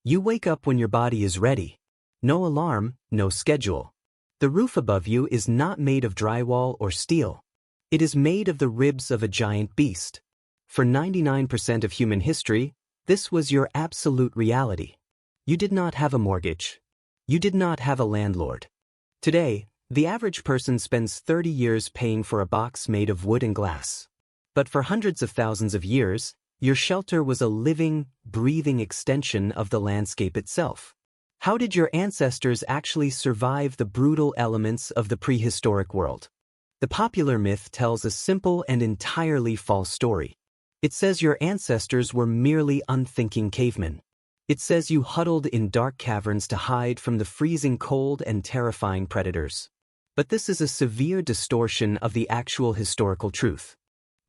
You wake up when your body is ready. No alarm, no schedule. The roof above you is not made of drywall or steel. It is made of the ribs of a giant beast. For 99% of human history, this was your absolute reality. You did not have a mortgage. You did not have a landlord. Today, the average person spends 30 years paying for a box made of wood and glass. But for hundreds of thousands of years, your shelter was a living, breathing extension of the landscape itself. How did your ancestors actually survive the brutal elements of the prehistoric world? The popular myth tells a simple and entirely false story. It says your ancestors were merely unthinking cavemen. It says you huddled in dark caverns to hide from the freezing cold and terrifying predators. But this is a severe distortion of the actual historical truth.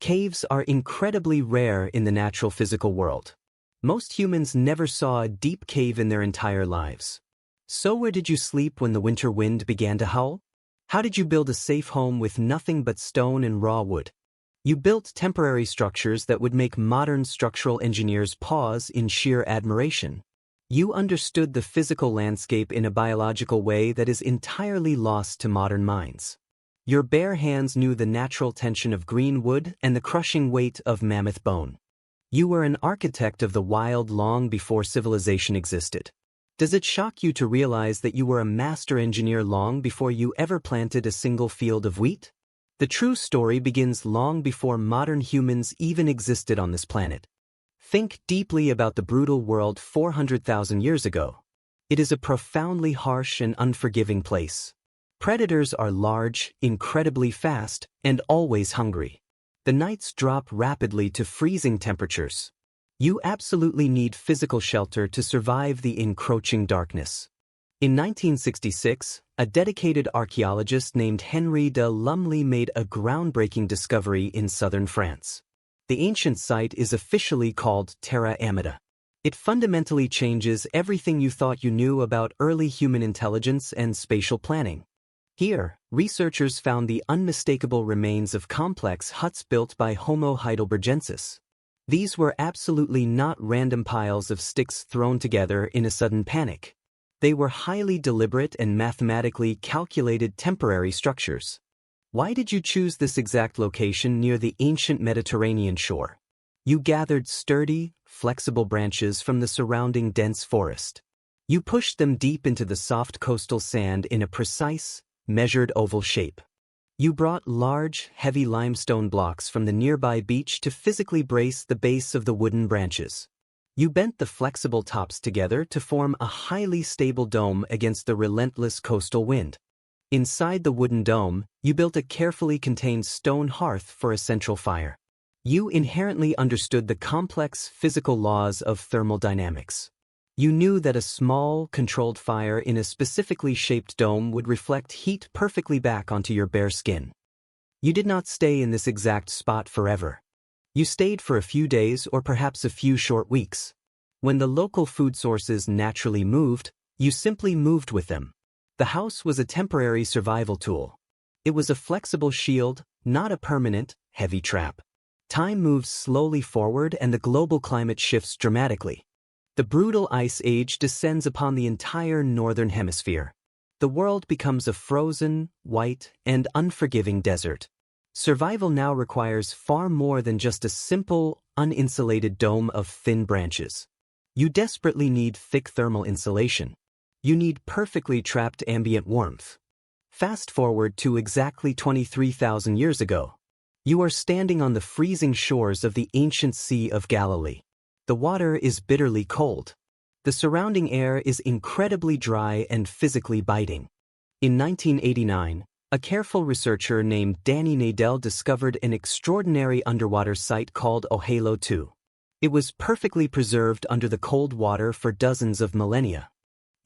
Caves are incredibly rare in the natural physical world. Most humans never saw a deep cave in their entire lives. So where did you sleep when the winter wind began to howl? How did you build a safe home with nothing but stone and raw wood? You built temporary structures that would make modern structural engineers pause in sheer admiration. You understood the physical landscape in a biological way that is entirely lost to modern minds. Your bare hands knew the natural tension of green wood and the crushing weight of mammoth bone. You were an architect of the wild long before civilization existed. Does it shock you to realize that you were a master engineer long before you ever planted a single field of wheat? The true story begins long before modern humans even existed on this planet. Think deeply about the brutal world 400,000 years ago. It is a profoundly harsh and unforgiving place. Predators are large, incredibly fast, and always hungry. The nights drop rapidly to freezing temperatures. You absolutely need physical shelter to survive the encroaching darkness. In 1966, a dedicated archaeologist named Henri de Lumley made a groundbreaking discovery in southern France. The ancient site is officially called Terra Amata. It fundamentally changes everything you thought you knew about early human intelligence and spatial planning. Here, researchers found the unmistakable remains of complex huts built by Homo heidelbergensis. These were absolutely not random piles of sticks thrown together in a sudden panic. They were highly deliberate and mathematically calculated temporary structures. Why did you choose this exact location near the ancient Mediterranean shore? You gathered sturdy, flexible branches from the surrounding dense forest. You pushed them deep into the soft coastal sand in a precise, measured oval shape. You brought large, heavy limestone blocks from the nearby beach to physically brace the base of the wooden branches. You bent the flexible tops together to form a highly stable dome against the relentless coastal wind. Inside the wooden dome, you built a carefully contained stone hearth for a central fire. You inherently understood the complex physical laws of thermodynamics. You knew that a small, controlled fire in a specifically shaped dome would reflect heat perfectly back onto your bare skin. You did not stay in this exact spot forever. You stayed for a few days or perhaps a few short weeks. When the local food sources naturally moved, you simply moved with them. The house was a temporary survival tool. It was a flexible shield, not a permanent, heavy trap. Time moves slowly forward and the global climate shifts dramatically. The brutal ice age descends upon the entire northern hemisphere. The world becomes a frozen, white, and unforgiving desert. Survival now requires far more than just a simple, uninsulated dome of thin branches. You desperately need thick thermal insulation. You need perfectly trapped ambient warmth. Fast forward to exactly 23,000 years ago. You are standing on the freezing shores of the ancient Sea of Galilee. The water is bitterly cold. The surrounding air is incredibly dry and physically biting. In 1989, a careful researcher named Danny Nadel discovered an extraordinary underwater site called Ohalo II. It was perfectly preserved under the cold water for dozens of millennia.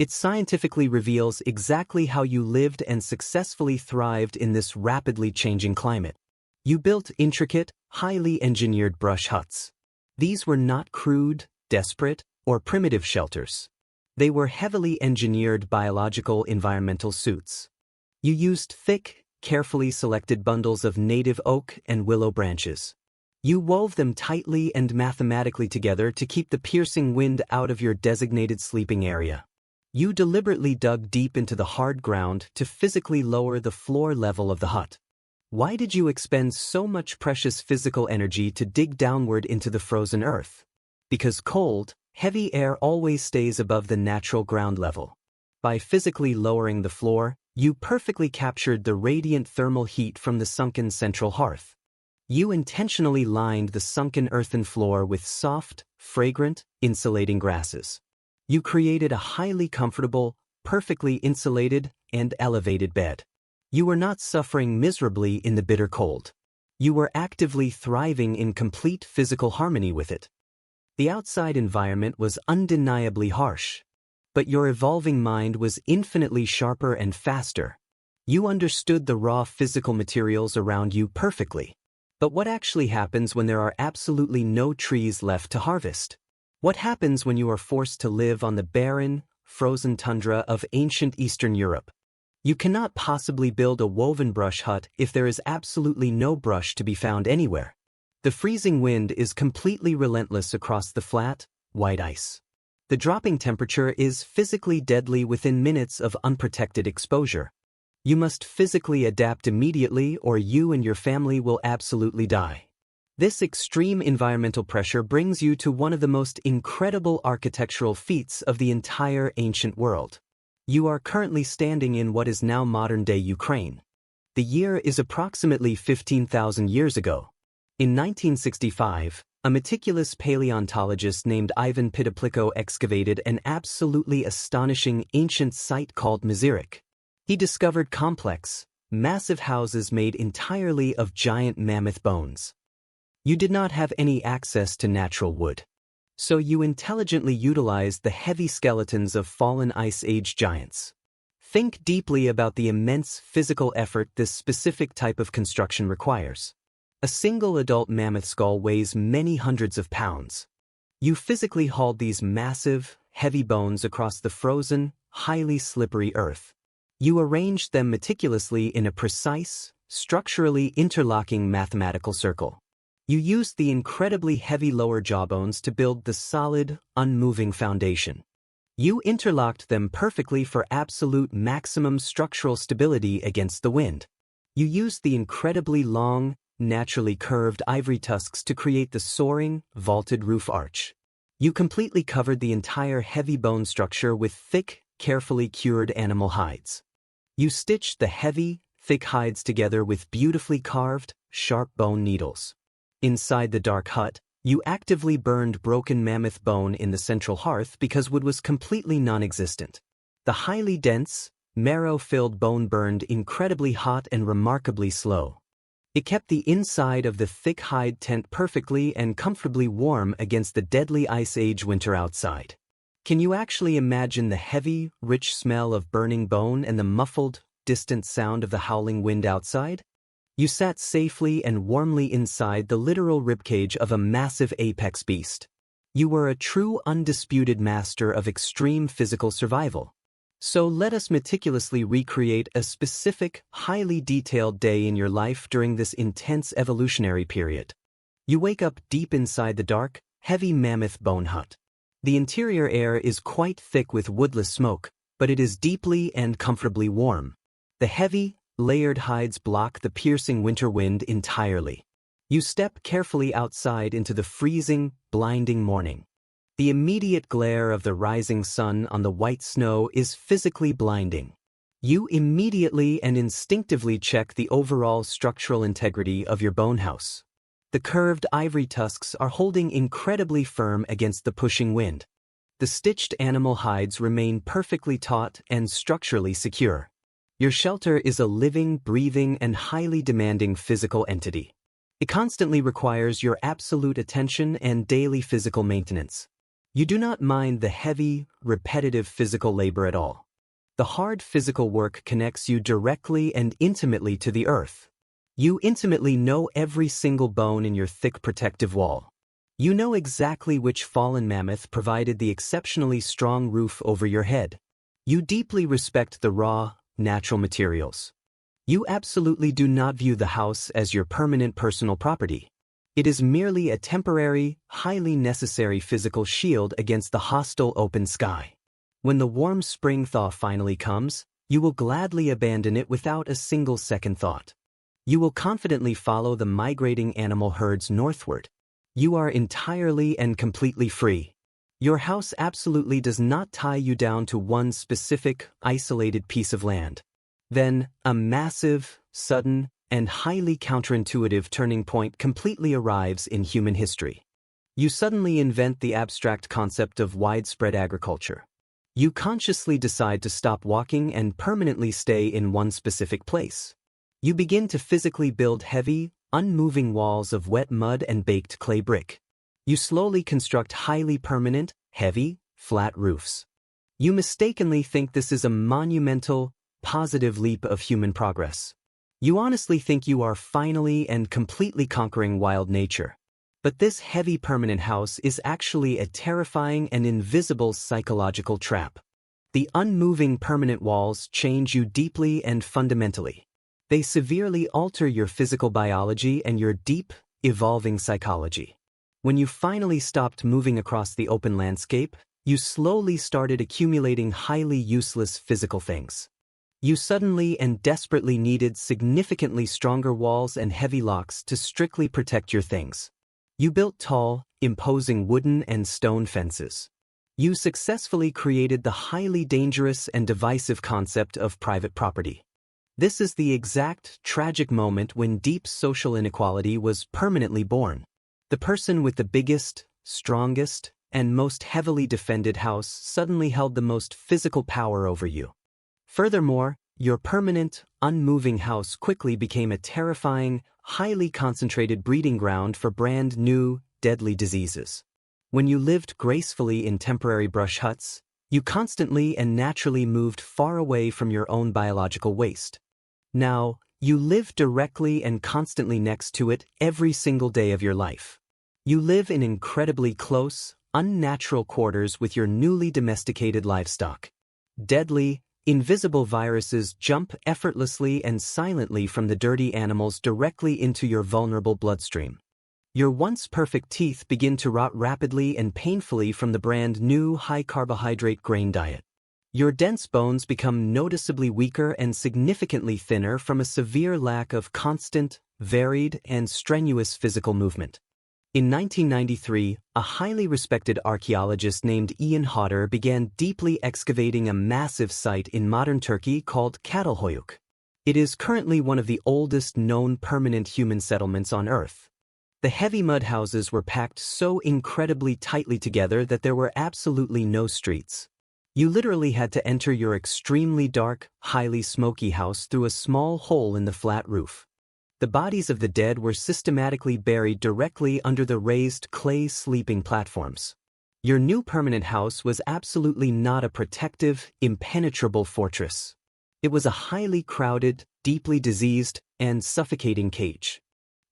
It scientifically reveals exactly how you lived and successfully thrived in this rapidly changing climate. You built intricate, highly engineered brush huts. These were not crude, desperate, or primitive shelters. They were heavily engineered biological environmental suits. You used thick, carefully selected bundles of native oak and willow branches. You wove them tightly and mathematically together to keep the piercing wind out of your designated sleeping area. You deliberately dug deep into the hard ground to physically lower the floor level of the hut. Why did you expend so much precious physical energy to dig downward into the frozen earth? Because cold, heavy air always stays above the natural ground level. By physically lowering the floor, you perfectly captured the radiant thermal heat from the sunken central hearth. You intentionally lined the sunken earthen floor with soft, fragrant, insulating grasses. You created a highly comfortable, perfectly insulated, and elevated bed. You were not suffering miserably in the bitter cold. You were actively thriving in complete physical harmony with it. The outside environment was undeniably harsh, but your evolving mind was infinitely sharper and faster. You understood the raw physical materials around you perfectly. But what actually happens when there are absolutely no trees left to harvest? What happens when you are forced to live on the barren, frozen tundra of ancient Eastern Europe? You cannot possibly build a woven brush hut if there is absolutely no brush to be found anywhere. The freezing wind is completely relentless across the flat, white ice. The dropping temperature is physically deadly within minutes of unprotected exposure. You must physically adapt immediately or you and your family will absolutely die. This extreme environmental pressure brings you to one of the most incredible architectural feats of the entire ancient world. You are currently standing in what is now modern-day Ukraine. The year is approximately 15,000 years ago. In 1965, a meticulous paleontologist named Ivan Pitapliko excavated an absolutely astonishing ancient site called Mezhirich. He discovered complex, massive houses made entirely of giant mammoth bones. You did not have any access to natural wood. So you intelligently utilized the heavy skeletons of fallen Ice Age giants. Think deeply about the immense physical effort this specific type of construction requires. A single adult mammoth skull weighs many hundreds of pounds. You physically hauled these massive, heavy bones across the frozen, highly slippery earth. You arranged them meticulously in a precise, structurally interlocking mathematical circle. You used the incredibly heavy lower jawbones to build the solid, unmoving foundation. You interlocked them perfectly for absolute maximum structural stability against the wind. You used the incredibly long, naturally curved ivory tusks to create the soaring, vaulted roof arch. You completely covered the entire heavy bone structure with thick, carefully cured animal hides. You stitched the heavy, thick hides together with beautifully carved, sharp bone needles. Inside the dark hut, you actively burned broken mammoth bone in the central hearth because wood was completely non-existent. The highly dense, marrow-filled bone burned incredibly hot and remarkably slow. It kept the inside of the thick hide tent perfectly and comfortably warm against the deadly Ice Age winter outside. Can you actually imagine the heavy, rich smell of burning bone and the muffled, distant sound of the howling wind outside? You sat safely and warmly inside the literal ribcage of a massive apex beast. You were a true undisputed master of extreme physical survival. So let us meticulously recreate a specific, highly detailed day in your life during this intense evolutionary period. You wake up deep inside the dark, heavy mammoth bone hut. The interior air is quite thick with woodless smoke, but it is deeply and comfortably warm. The heavy, layered hides block the piercing winter wind entirely. You step carefully outside into the freezing, blinding morning. The immediate glare of the rising sun on the white snow is physically blinding. You immediately and instinctively check the overall structural integrity of your bone house. The curved ivory tusks are holding incredibly firm against the pushing wind. The stitched animal hides remain perfectly taut and structurally secure. Your shelter is a living, breathing, and highly demanding physical entity. It constantly requires your absolute attention and daily physical maintenance. You do not mind the heavy, repetitive physical labor at all. The hard physical work connects you directly and intimately to the earth. You intimately know every single bone in your thick protective wall. You know exactly which fallen mammoth provided the exceptionally strong roof over your head. You deeply respect the raw, natural materials. You absolutely do not view the house as your permanent personal property. It is merely a temporary, highly necessary physical shield against the hostile open sky. When the warm spring thaw finally comes, you will gladly abandon it without a single second thought. You will confidently follow the migrating animal herds northward. You are entirely and completely free. Your house absolutely does not tie you down to one specific, isolated piece of land. Then, a massive, sudden, and highly counterintuitive turning point completely arrives in human history. You suddenly invent the abstract concept of widespread agriculture. You consciously decide to stop walking and permanently stay in one specific place. You begin to physically build heavy, unmoving walls of wet mud and baked clay brick. You slowly construct highly permanent, heavy, flat roofs. You mistakenly think this is a monumental, positive leap of human progress. You honestly think you are finally and completely conquering wild nature. But this heavy permanent house is actually a terrifying and invisible psychological trap. The unmoving permanent walls change you deeply and fundamentally. They severely alter your physical biology and your deep, evolving psychology. When you finally stopped moving across the open landscape, you slowly started accumulating highly useless physical things. You suddenly and desperately needed significantly stronger walls and heavy locks to strictly protect your things. You built tall, imposing wooden and stone fences. You successfully created the highly dangerous and divisive concept of private property. This is the exact tragic moment when deep social inequality was permanently born. The person with the biggest, strongest, and most heavily defended house suddenly held the most physical power over you. Furthermore, your permanent, unmoving house quickly became a terrifying, highly concentrated breeding ground for brand new, deadly diseases. When you lived gracefully in temporary brush huts, you constantly and naturally moved far away from your own biological waste. Now, you live directly and constantly next to it every single day of your life. You live in incredibly close, unnatural quarters with your newly domesticated livestock. Deadly, invisible viruses jump effortlessly and silently from the dirty animals directly into your vulnerable bloodstream. Your once perfect teeth begin to rot rapidly and painfully from the brand new high-carbohydrate grain diet. Your dense bones become noticeably weaker and significantly thinner from a severe lack of constant, varied, and strenuous physical movement. In 1993, a highly respected archaeologist named Ian Hodder began deeply excavating a massive site in modern Turkey called Çatalhöyük. It is currently one of the oldest known permanent human settlements on Earth. The heavy mud houses were packed so incredibly tightly together that there were absolutely no streets. You literally had to enter your extremely dark, highly smoky house through a small hole in the flat roof. The bodies of the dead were systematically buried directly under the raised clay sleeping platforms. Your new permanent house was absolutely not a protective, impenetrable fortress. It was a highly crowded, deeply diseased, and suffocating cage.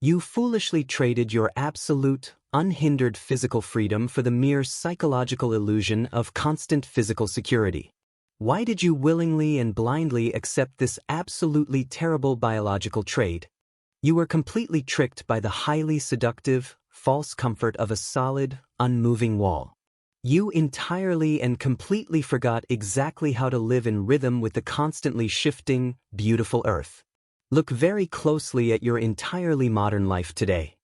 You foolishly traded your absolute, unhindered physical freedom for the mere psychological illusion of constant physical security. Why did you willingly and blindly accept this absolutely terrible biological trade? You were completely tricked by the highly seductive, false comfort of a solid, unmoving wall. You entirely and completely forgot exactly how to live in rhythm with the constantly shifting, beautiful earth. Look very closely at your entirely modern life today.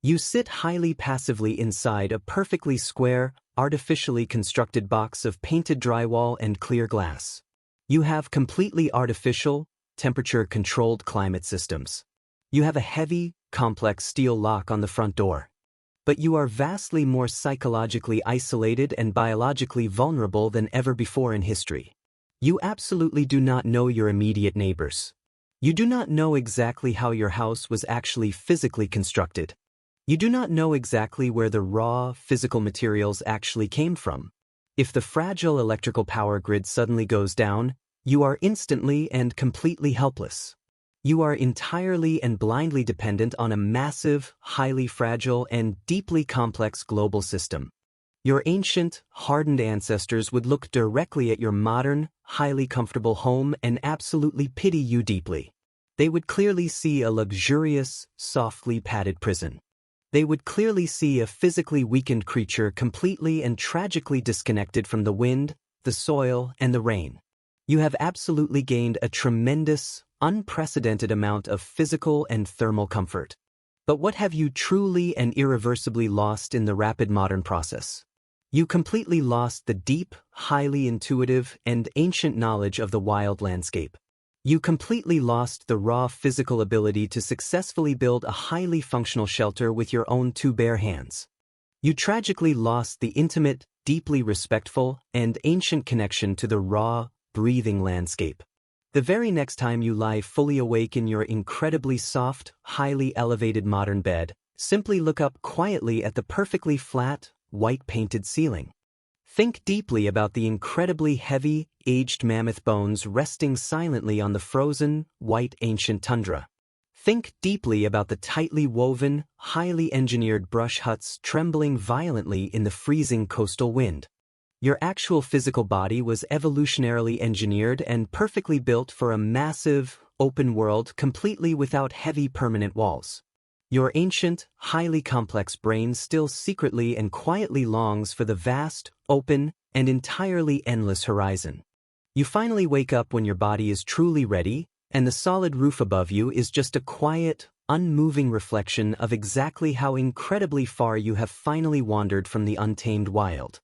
You sit highly passively inside a perfectly square, artificially constructed box of painted drywall and clear glass. You have completely artificial, temperature-controlled climate systems. You have a heavy, complex steel lock on the front door. But you are vastly more psychologically isolated and biologically vulnerable than ever before in history. You absolutely do not know your immediate neighbors. You do not know exactly how your house was actually physically constructed. You do not know exactly where the raw, physical materials actually came from. If the fragile electrical power grid suddenly goes down, you are instantly and completely helpless. You are entirely and blindly dependent on a massive, highly fragile, and deeply complex global system. Your ancient, hardened ancestors would look directly at your modern, highly comfortable home and absolutely pity you deeply. They would clearly see a luxurious, softly padded prison. They would clearly see a physically weakened creature completely and tragically disconnected from the wind, the soil, and the rain. You have absolutely gained a tremendous, unprecedented amount of physical and thermal comfort. But what have you truly and irreversibly lost in the rapid modern process? You completely lost the deep, highly intuitive, and ancient knowledge of the wild landscape. You completely lost the raw physical ability to successfully build a highly functional shelter with your own two bare hands. You tragically lost the intimate, deeply respectful, and ancient connection to the raw, breathing landscape. The very next time you lie fully awake in your incredibly soft, highly elevated modern bed, simply look up quietly at the perfectly flat, white-painted ceiling. Think deeply about the incredibly heavy, aged mammoth bones resting silently on the frozen, white ancient tundra. Think deeply about the tightly woven, highly engineered brush huts trembling violently in the freezing coastal wind. Your actual physical body was evolutionarily engineered and perfectly built for a massive, open world completely without heavy permanent walls. Your ancient, highly complex brain still secretly and quietly longs for the vast, open, and entirely endless horizon. You finally wake up when your body is truly ready, and the solid roof above you is just a quiet, unmoving reflection of exactly how incredibly far you have finally wandered from the untamed wild.